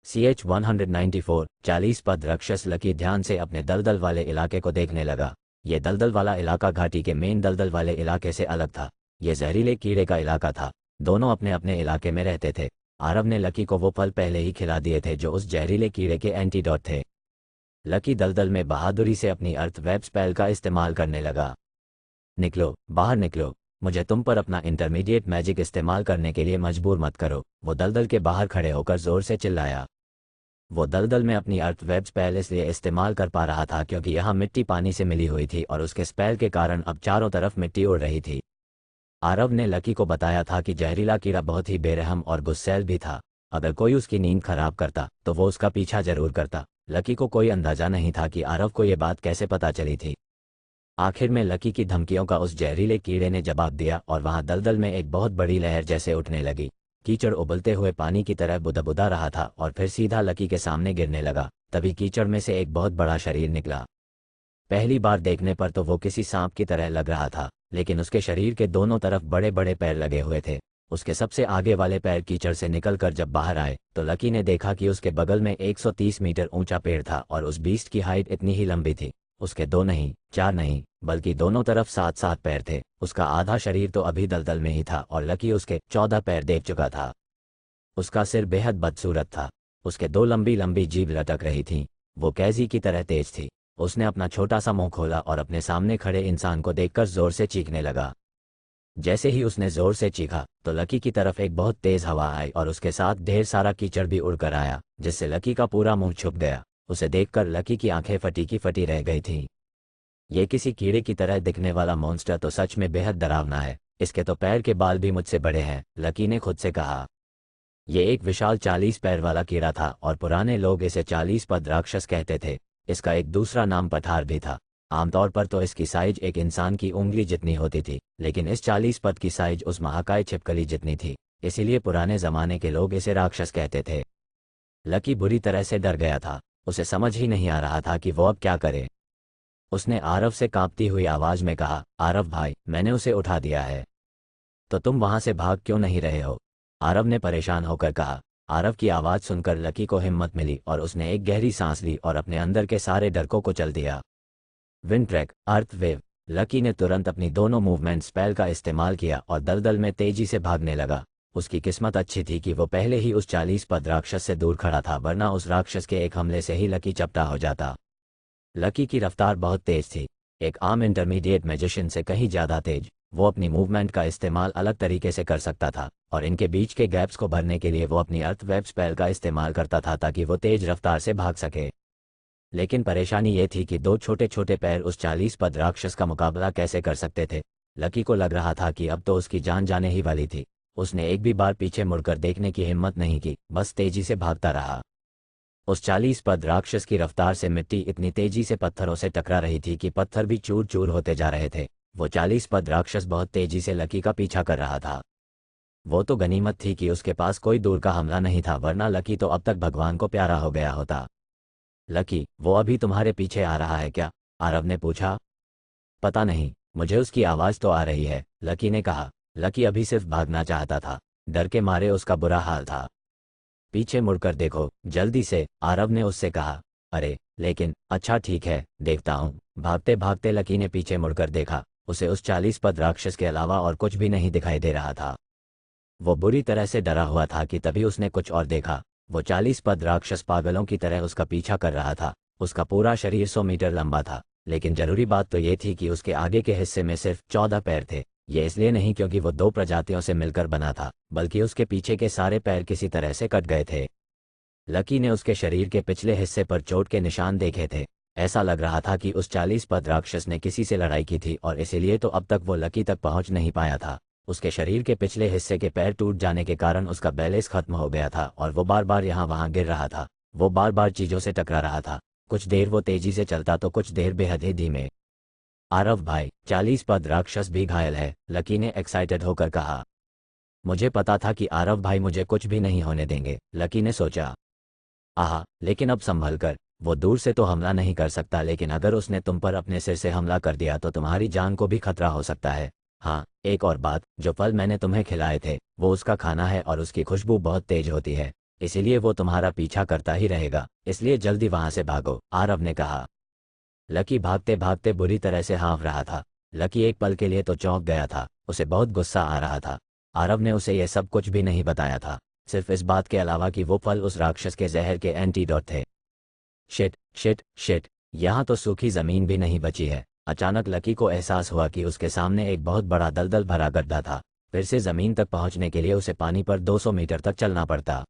CH-194 40 पद राक्षस lucky ध्यान से अपने दलदल वाले इलाके को देखने लगा। ये दलदल वाला इलाका घाटी के मेन दलदल वाले इलाके से अलग था। ये जहरीले कीड़े का इलाका था। दोनों अपने अपने इलाके में रहते थे। आरव ने लकी को वो फल पहले ही खिला दिए थे जो उस जहरीले कीड़े के एंटीडोट थे। लकी दलदल में बहादुरी से अपनी अर्थ वेब स्पेल का इस्तेमाल करने लगा। निकलो, बाहर निकलो, मुझे तुम पर अपना इंटरमीडिएट मैजिक इस्तेमाल करने के लिए मजबूर मत करो, वो दलदल के बाहर खड़े होकर जोर से चिल्लाया। वो दलदल में अपनी अर्थ वेब स्पेल इसलिए इस्तेमाल कर पा रहा था क्योंकि यहाँ मिट्टी पानी से मिली हुई थी और उसके स्पेल के कारण अब चारों तरफ मिट्टी उड़ रही थी। आरव ने लकी को बताया था कि जहरीला कीड़ा बहुत ही बेरहम और गुस्सैल भी था। अगर कोई उसकी नींद खराब करता तो वो उसका पीछा जरूर करता। लकी को कोई अंदाजा नहीं था कि आरव को ये बात कैसे पता चली थी। आखिर में लकी की धमकियों का उस जहरीले कीड़े ने जवाब दिया और वहां दलदल में एक बहुत बड़ी लहर जैसे उठने लगी। कीचड़ उबलते हुए पानी की तरह बुदबुदा रहा था और फिर सीधा लकी के सामने गिरने लगा। तभी कीचड़ में से एक बहुत बड़ा शरीर निकला। पहली बार देखने पर तो वो किसी सांप की तरह लग रहा था, लेकिन उसके शरीर के दोनों तरफ बड़े बड़े पैर लगे हुए थे। उसके सबसे आगे वाले पैर कीचड़ से निकलकर जब बाहर आए तो लकी ने देखा कि उसके बगल में 130 मीटर ऊंचा पेड़ था और उस बीस्ट की हाइट इतनी ही लंबी थी। उसके 2 नहीं, 4 नहीं, बल्कि दोनों तरफ 7-7 पैर थे। उसका आधा शरीर तो अभी दलदल में ही था और लकी उसके 14 पैर देख चुका था। उसका सिर बेहद बदसूरत था। उसके 2 लंबी लंबी जीभ लटक रही थीं। वो कैजी की तरह तेज थी। उसने अपना छोटा सा मुंह खोला और अपने सामने खड़े इंसान को देखकर जोर से चीखने लगा। जैसे ही उसने जोर से चीखा तो लकी की तरफ एक बहुत तेज हवा आई और उसके साथ ढेर सारा कीचड़ भी उड़कर आया, जिससे लकी का पूरा मुंह छुप गया। उसे देखकर लकी की आंखें फटी की फटी रह गई थीं। ये किसी कीड़े की तरह दिखने वाला मॉन्स्टर तो सच में बेहद डरावना है। इसके तो पैर के बाल भी मुझसे बड़े हैं, लकी ने खुद से कहा। ये एक विशाल 40 पैर वाला कीड़ा था और पुराने लोग इसे 40 पद राक्षस कहते थे। इसका एक दूसरा नाम पठार भी था। आमतौर पर तो इसकी साइज एक इंसान की उंगली जितनी होती थी, लेकिन इस 40 पद की साइज उस महाकाय छिपकली जितनी थी, इसीलिए पुराने जमाने के लोग इसे राक्षस कहते थे। लकी बुरी तरह से डर गया था। उसे समझ ही नहीं आ रहा था कि वो अब क्या करे। उसने आरव से कांपती हुई आवाज में कहा, आरव भाई, मैंने उसे उठा दिया है। तो तुम वहां से भाग क्यों नहीं रहे हो? आरव ने परेशान होकर कहा। आरव की आवाज सुनकर लकी को हिम्मत मिली और उसने एक गहरी सांस ली और अपने अंदर के सारे डर को कुचल दिया। विंड ट्रैक, अर्थ वेव। लकी ने तुरंत अपनी दोनों मूवमेंट स्पेल का इस्तेमाल किया और दलदल में तेजी से भागने लगा। उसकी किस्मत अच्छी थी कि वो पहले ही उस 40 पद राक्षस से दूर खड़ा था, वरना उस राक्षस के एक हमले से ही लकी चपटा हो जाता। लकी की रफ्तार बहुत तेज थी, एक आम इंटरमीडिएट मैजिशियन से कहीं ज्यादा तेज। वो अपनी मूवमेंट का इस्तेमाल अलग तरीके से कर सकता था और इनके बीच के गैप्स को भरने के लिए वो अपनी अर्थ वेब स्पेल का इस्तेमाल करता था ताकि वो तेज रफ्तार से भाग सके। लेकिन परेशानी ये थी कि 2 छोटे छोटे पैर उस 40 पद राक्षस का मुकाबला कैसे कर सकते थे। लकी को लग रहा था कि अब तो उसकी जान जाने ही वाली थी। उसने एक भी बार पीछे मुड़कर देखने की हिम्मत नहीं की, बस तेजी से भागता रहा। उस 40 पद राक्षस की रफ्तार से मिट्टी इतनी तेजी से पत्थरों से टकरा रही थी कि पत्थर भी चूर चूर होते जा रहे थे। वो 40 पद राक्षस बहुत तेजी से लकी का पीछा कर रहा था। वो तो गनीमत थी कि उसके पास कोई दूर का हमला नहीं था, वरना लकी तो अब तक भगवान को प्यारा हो गया होता। लकी, वो अभी तुम्हारे पीछे आ रहा है क्या? आरव ने पूछा। पता नहीं, मुझे उसकी आवाज तो आ रही है, लकी ने कहा। लकी अभी सिर्फ भागना चाहता था, डर के मारे उसका बुरा हाल था। पीछे मुड़कर देखो, जल्दी से, आरव ने उससे कहा। अरे, लेकिन अच्छा ठीक है, देखता हूँ। भागते भागते लकी ने पीछे मुड़कर देखा। उसे उस 40 पद राक्षस के अलावा और कुछ भी नहीं दिखाई दे रहा था। वो बुरी तरह से डरा हुआ था कि तभी उसने कुछ और देखा। वो 40 पद राक्षस पागलों की तरह उसका पीछा कर रहा था। उसका पूरा शरीर 100 मीटर लंबा था, लेकिन जरूरी बात तो ये थी कि उसके आगे के हिस्से में सिर्फ 14 पैर थे। ये इसलिए नहीं क्योंकि वो 2 प्रजातियों से मिलकर बना था, बल्कि उसके पीछे के सारे पैर किसी तरह से कट गए थे। लकी ने उसके शरीर के पिछले हिस्से पर चोट के निशान देखे थे। ऐसा लग रहा था कि उस 40 पद राक्षस ने किसी से लड़ाई की थी और इसीलिए तो अब तक वो लकी तक पहुंच नहीं पाया था। उसके शरीर के पिछले हिस्से के पैर टूट जाने के कारण उसका बैलेंस खत्म हो गया था और वो बार बार यहाँ वहाँ गिर रहा था। वो बार बार चीजों से टकरा रहा था। कुछ देर वो तेजी से चलता तो कुछ देर बेहद ही धीमे। आरव भाई, 40 पद राक्षस भी घायल है, लकी ने एक्साइटेड होकर कहा। मुझे पता था कि आरव भाई मुझे कुछ भी नहीं होने देंगे, लकी ने सोचा। आहा, लेकिन अब संभल कर। वो दूर से तो हमला नहीं कर सकता, लेकिन अगर उसने तुम पर अपने सिर से हमला कर दिया तो तुम्हारी जान को भी खतरा हो सकता है। हाँ, एक और बात, जो फल मैंने तुम्हें खिलाए थे वो उसका खाना है और उसकी खुशबू बहुत तेज होती है। इसीलिए वो तुम्हारा पीछा करता ही रहेगा, इसलिए जल्दी वहां से भागो, आरव ने कहा। लकी भागते भागते बुरी तरह से हाँफ रहा था। लकी एक पल के लिए तो चौंक गया था, उसे बहुत गुस्सा आ रहा था। आरव ने उसे यह सब कुछ भी नहीं बताया था, सिर्फ इस बात के अलावा कि वो फल उस राक्षस के जहर के एंटीडोट थे। शिट शिट शिट, यहाँ तो सूखी जमीन भी नहीं बची है। अचानक लकी को एहसास हुआ कि उसके सामने एक बहुत बड़ा दलदल भरा गड्ढा था। फिर से जमीन तक पहुंचने के लिए उसे पानी पर 200 मीटर तक चलना पड़ता।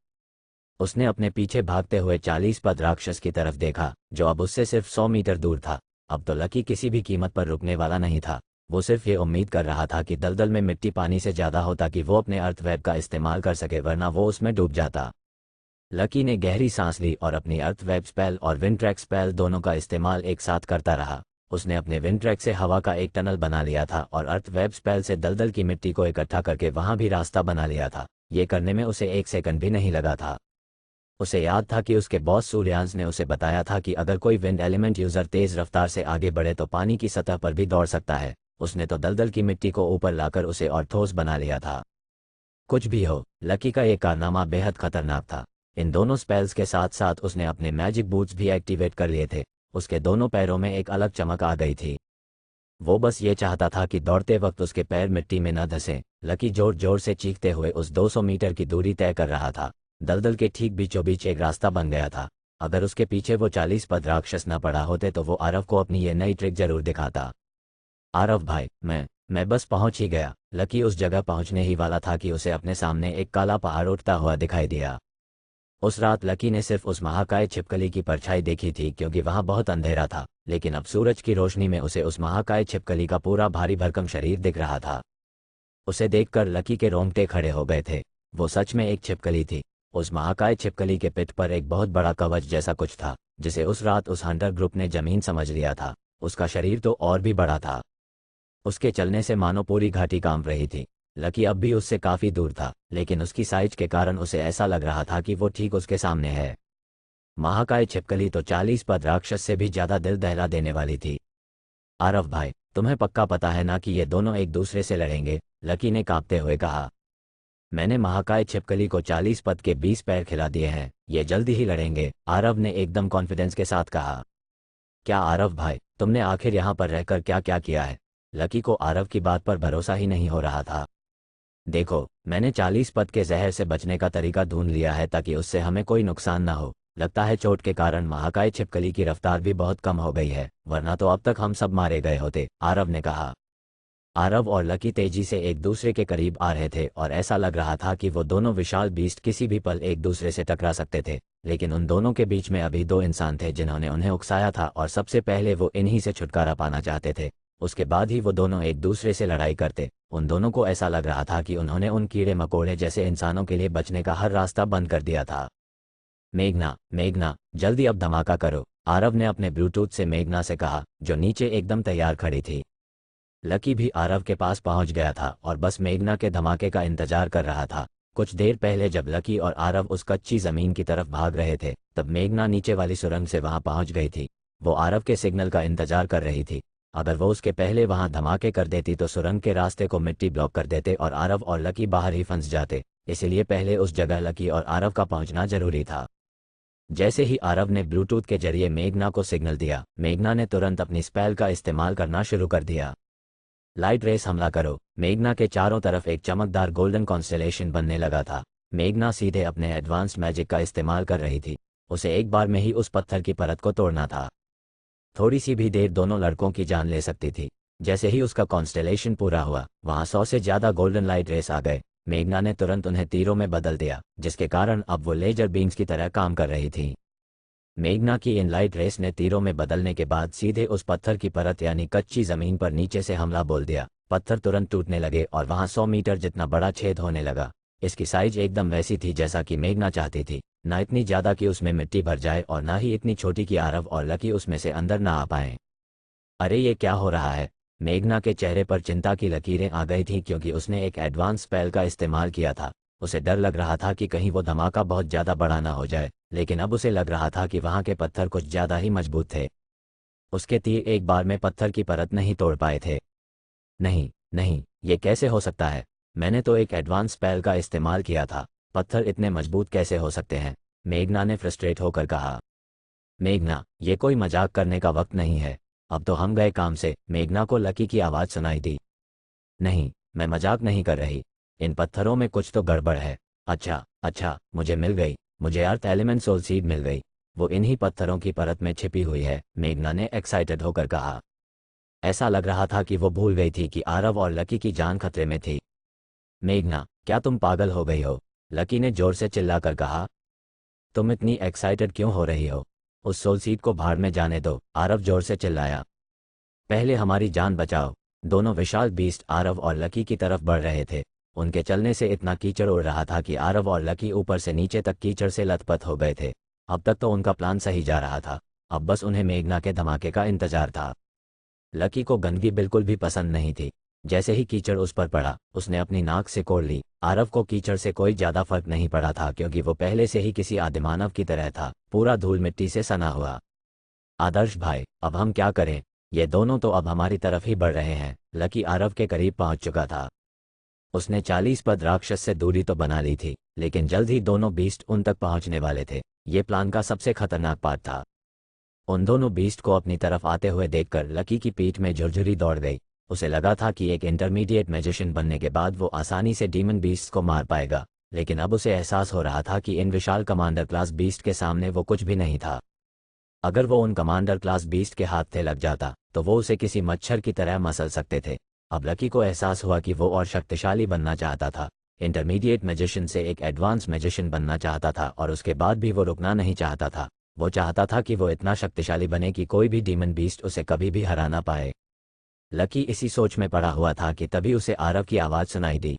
उसने अपने पीछे भागते हुए 40 पद राक्षस की तरफ देखा, जो अब उससे सिर्फ 100 मीटर दूर था। अब तो लकी किसी भी कीमत पर रुकने वाला नहीं था। वो सिर्फ ये उम्मीद कर रहा था कि दलदल में मिट्टी पानी से ज़्यादा हो ताकि वो अपने अर्थवेब का इस्तेमाल कर सके, वरना वो उसमें डूब जाता। लकी ने गहरी सांस ली और अपनी अर्थवेब स्पेल और विंड्रैक स्पेल दोनों का इस्तेमाल एक साथ करता रहा। उसने अपने विंड्रैक से हवा का एक टनल बना लिया था और अर्थवेब स्पेल से दलदल की मिट्टी को इकट्ठा करके वहां भी रास्ता बना लिया था। ये करने में उसे 1 सेकंड भी नहीं लगा था। उसे याद था कि उसके बॉस सूर्यांश ने उसे बताया था कि अगर कोई विंड एलिमेंट यूजर तेज रफ्तार से आगे बढ़े तो पानी की सतह पर भी दौड़ सकता है। उसने तो दलदल की मिट्टी को ऊपर लाकर उसे और ठोस बना लिया था। कुछ भी हो, लकी का ये कारनामा बेहद खतरनाक था। इन दोनों स्पेल्स के साथ साथ उसने अपने मैजिक बूट्स भी एक्टिवेट कर लिए थे। उसके दोनों पैरों में एक अलग चमक आ गई थी। वो बस ये चाहता था कि दौड़ते वक्त उसके पैर मिट्टी में न धंसे। लकी जोर जोर से चीखते हुए उस 200 मीटर की दूरी तय कर रहा था। दलदल के ठीक बीचों बीच एक रास्ता बन गया था। अगर उसके पीछे वो 40 पद राक्षस न पड़ा होते तो वो आरव को अपनी ये नई ट्रिक जरूर दिखाता। आरव भाई, मैं बस पहुंच ही गया। लकी उस जगह पहुंचने ही वाला था कि उसे अपने सामने एक काला पहाड़ उठता हुआ दिखाई दिया। उस रात लकी ने सिर्फ उस महाकाय छिपकली की परछाई देखी थी क्योंकि वहां बहुत अंधेरा था, लेकिन अब सूरज की रोशनी में उसे उस महाकाय छिपकली का पूरा भारी भरकम शरीर दिख रहा था। उसे देखकर लकी के रोंगटे खड़े हो गए थे। वो सच में एक छिपकली थी। उस महाकाय छिपकली के पिठ पर एक बहुत बड़ा कवच जैसा कुछ था, जिसे उस रात उस हंटर ग्रुप ने जमीन समझ लिया था। उसका शरीर तो और भी बड़ा था। उसके चलने से मानो पूरी घाटी कांप रही थी। लकी अब भी उससे काफी दूर था, लेकिन उसकी साइज के कारण उसे ऐसा लग रहा था कि वो ठीक उसके सामने है। महाकाय छिपकली तो 40 पद राक्षस से भी ज्यादा दिल दहला देने वाली थी। आरव भाई, तुम्हें पक्का पता है ना कि ये दोनों एक दूसरे से लड़ेंगे? लकी ने कांपते हुए कहा। मैंने महाकाय छिपकली को 40 पद के 20 पैर खिला दिए हैं, ये जल्दी ही लड़ेंगे, आरव ने एकदम कॉन्फिडेंस के साथ कहा। क्या आरव भाई, तुमने आखिर यहाँ पर रहकर क्या क्या किया है? लकी को आरव की बात पर भरोसा ही नहीं हो रहा था। देखो, मैंने 40 पद के जहर से बचने का तरीका ढूंढ लिया है ताकि उससे हमें कोई नुकसान ना हो। लगता है चोट के कारण महाकाय छिपकली की रफ्तार भी बहुत कम हो गई है, वरना तो अब तक हम सब मारे गए होते, आरव ने कहा। आरव और लकी तेजी से एक दूसरे के करीब आ रहे थे और ऐसा लग रहा था कि वो दोनों विशाल बीस्ट किसी भी पल एक दूसरे से टकरा सकते थे। लेकिन उन दोनों के बीच में अभी दो इंसान थे जिन्होंने उन्हें उकसाया था और सबसे पहले वो इन्हीं से छुटकारा पाना चाहते थे। उसके बाद ही वो दोनों एक दूसरे से लड़ाई करते। उन दोनों को ऐसा लग रहा था कि उन्होंने उन कीड़े मकोड़े जैसे इंसानों के लिए बचने का हर रास्ता बंद कर दिया था। मेघना, मेघना, जल्दी अब धमाका करो, आरव ने अपने ब्लूटूथ से मेघना से कहा, जो नीचे एकदम तैयार खड़ी थी। लकी भी आरव के पास पहुंच गया था और बस मेघना के धमाके का इंतजार कर रहा था। कुछ देर पहले जब लकी और आरव उस कच्ची जमीन की तरफ भाग रहे थे, तब मेघना नीचे वाली सुरंग से वहां पहुंच गई थी। वो आरव के सिग्नल का इंतजार कर रही थी। अगर वो उसके पहले वहां धमाके कर देती तो सुरंग के रास्ते को मिट्टी ब्लॉक कर देते और आरव और लकी बाहर ही फंस जाते। इसलिए पहले उस जगह लकी और आरव का पहुंचना जरूरी था। जैसे ही आरव ने ब्लूटूथ के जरिए मेघना को सिग्नल दिया, मेघना ने तुरंत अपनी स्पेल का इस्तेमाल करना शुरू कर दिया। लाइट रेस हमला करो। मेघना के चारों तरफ एक चमकदार गोल्डन कॉन्स्टेलेशन बनने लगा था। मेघना सीधे अपने एडवांस मैजिक का इस्तेमाल कर रही थी। उसे एक बार में ही उस पत्थर की परत को तोड़ना था। थोड़ी सी भी देर दोनों लड़कों की जान ले सकती थी। जैसे ही उसका कॉन्स्टेलेशन पूरा हुआ, वहां 100 से ज्यादा गोल्डन लाइट रेस आ गए। मेघना ने तुरंत उन्हें तीरों में बदल दिया, जिसके कारण अब वो लेजर बीम्स की तरह काम कर रही थी। मेघना की इन लाइट रेस ने तीरों में बदलने के बाद सीधे उस पत्थर की परत यानी कच्ची जमीन पर नीचे से हमला बोल दिया। पत्थर तुरंत टूटने लगे और वहां 100 मीटर जितना बड़ा छेद होने लगा। इसकी साइज एकदम वैसी थी जैसा कि मेघना चाहती थी, ना इतनी ज्यादा कि उसमें मिट्टी भर जाए और ना ही इतनी छोटी कि आरव और लकी उसमें से अंदर ना आ पाए। अरे ये क्या हो रहा है? मेघना के चेहरे पर चिंता की लकीरें आ गई थी क्योंकि उसने एक एडवांस स्पेल का इस्तेमाल किया था। उसे डर लग रहा था कि कहीं वो धमाका बहुत ज्यादा बड़ा ना हो जाए, लेकिन अब उसे लग रहा था कि वहां के पत्थर कुछ ज्यादा ही मजबूत थे। उसके तीर एक बार में पत्थर की परत नहीं तोड़ पाए थे। नहीं नहीं, ये कैसे हो सकता है? मैंने तो एक एडवांस स्पेल का इस्तेमाल किया था। पत्थर इतने मजबूत कैसे हो सकते हैं? मेघना ने फ्रस्ट्रेट होकर कहा। मेघना, ये कोई मजाक करने का वक्त नहीं है, अब तो हम गए काम से। मेघना को लकी की आवाज़ सुनाई दी। नहीं, मैं मजाक नहीं कर रही, इन पत्थरों में कुछ तो गड़बड़ है। अच्छा अच्छा, मुझे मिल गई, मुझे अर्थ एलिमेंट सोल सीड मिल गई। वो इन्हीं पत्थरों की परत में छिपी हुई है, मेघना ने एक्साइटेड होकर कहा। ऐसा लग रहा था कि वो भूल गई थी कि आरव और लकी की जान खतरे में थी। मेघना, क्या तुम पागल हो गई हो? लकी ने जोर से चिल्लाकर कहा। तुम इतनी एक्साइटेड क्यों हो रही हो? उस सोल सीड को भाड़ में जाने दो, आरव जोर से चिल्लाया। पहले हमारी जान बचाओ। दोनों विशाल बीस्ट आरव और लकी की तरफ बढ़ रहे थे। उनके चलने से इतना कीचड़ उड़ रहा था कि आरव और लकी ऊपर से नीचे तक कीचड़ से लथपथ हो गए थे। अब तक तो उनका प्लान सही जा रहा था, अब बस उन्हें मेघना के धमाके का इंतजार था। लकी को गंदगी बिल्कुल भी पसंद नहीं थी। जैसे ही कीचड़ उस पर पड़ा, उसने अपनी नाक से कोड़ ली। आरव को कीचड़ से कोई ज्यादा फर्क नहीं पड़ा था, क्योंकि वो पहले से ही किसी आदिमानव की तरह था, पूरा धूल मिट्टी से सना हुआ। आदर्श भाई, अब हम क्या करें? ये दोनों तो अब हमारी तरफ ही बढ़ रहे हैं। लकी आरव के करीब पहुंच चुका था। उसने 40 पद राक्षस से दूरी तो बना ली थी, लेकिन जल्द ही दोनों बीस्ट उन तक पहुंचने वाले थे। ये प्लान का सबसे खतरनाक पार्ट था। उन दोनों बीस्ट को अपनी तरफ आते हुए देखकर लकी की पीठ में झुरझुरी दौड़ गई। उसे लगा था कि एक इंटरमीडिएट मैजिशियन बनने के बाद वो आसानी से डीमन बीस्ट को मार पाएगा, लेकिन अब उसे एहसास हो रहा था कि इन विशाल कमांडर क्लास बीस्ट के सामने वो कुछ भी नहीं था। अगर वो उन कमांडर क्लास बीस्ट के हाथ से लग जाता तो वो उसे किसी मच्छर की तरह मसल सकते थे। अब लकी को एहसास हुआ कि वो और शक्तिशाली बनना चाहता था। इंटरमीडिएट मैजिशियन से एक एडवांस मैजिशियन बनना चाहता था, और उसके बाद भी वो रुकना नहीं चाहता था। वो चाहता था कि वो इतना शक्तिशाली बने कि कोई भी डीमन बीस्ट उसे कभी भी हरा ना पाए। लकी इसी सोच में पड़ा हुआ था कि तभी उसे आरव की आवाज़ सुनाई दी।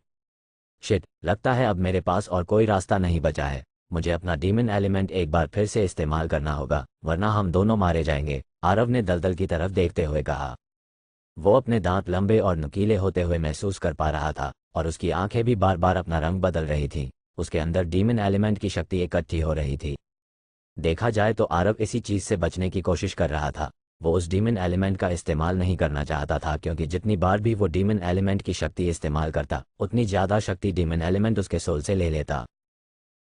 शिट, लगता है अब मेरे पास और कोई रास्ता नहीं बचा है। मुझे अपना डीमन एलिमेंट एक बार फिर से इस्तेमाल करना होगा, वरना हम दोनों मारे जाएंगे, आरव ने दलदल की तरफ देखते हुए कहा। वो अपने दांत लंबे और नुकीले होते हुए महसूस कर पा रहा था, और उसकी आंखें भी बार बार अपना रंग बदल रही थीं। उसके अंदर डीमन एलिमेंट की शक्ति इकट्ठी हो रही थी। देखा जाए तो आरव इसी चीज से बचने की कोशिश कर रहा था। वो उस डीमन एलिमेंट का इस्तेमाल नहीं करना चाहता था, क्योंकि जितनी बार भी वो डीमन एलिमेंट की शक्ति इस्तेमाल करता, उतनी ज्यादा शक्ति डीमन एलिमेंट उसके सोल से ले लेता।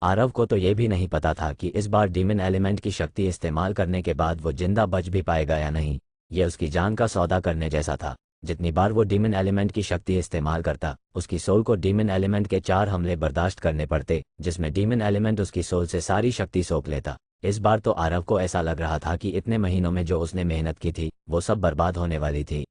आरव को तो ये भी नहीं पता था कि इस बार डीमन एलिमेंट की शक्ति इस्तेमाल करने के बाद वो जिंदा बच भी पाएगा या नहीं। यह उसकी जान का सौदा करने जैसा था। जितनी बार वो डीमन एलिमेंट की शक्ति इस्तेमाल करता, उसकी सोल को डीमन एलिमेंट के 4 हमले बर्दाश्त करने पड़ते, जिसमें डीमन एलिमेंट उसकी सोल से सारी शक्ति सोख लेता। इस बार तो आरव को ऐसा लग रहा था कि इतने महीनों में जो उसने मेहनत की थी, वो सब बर्बाद होने वाली थी।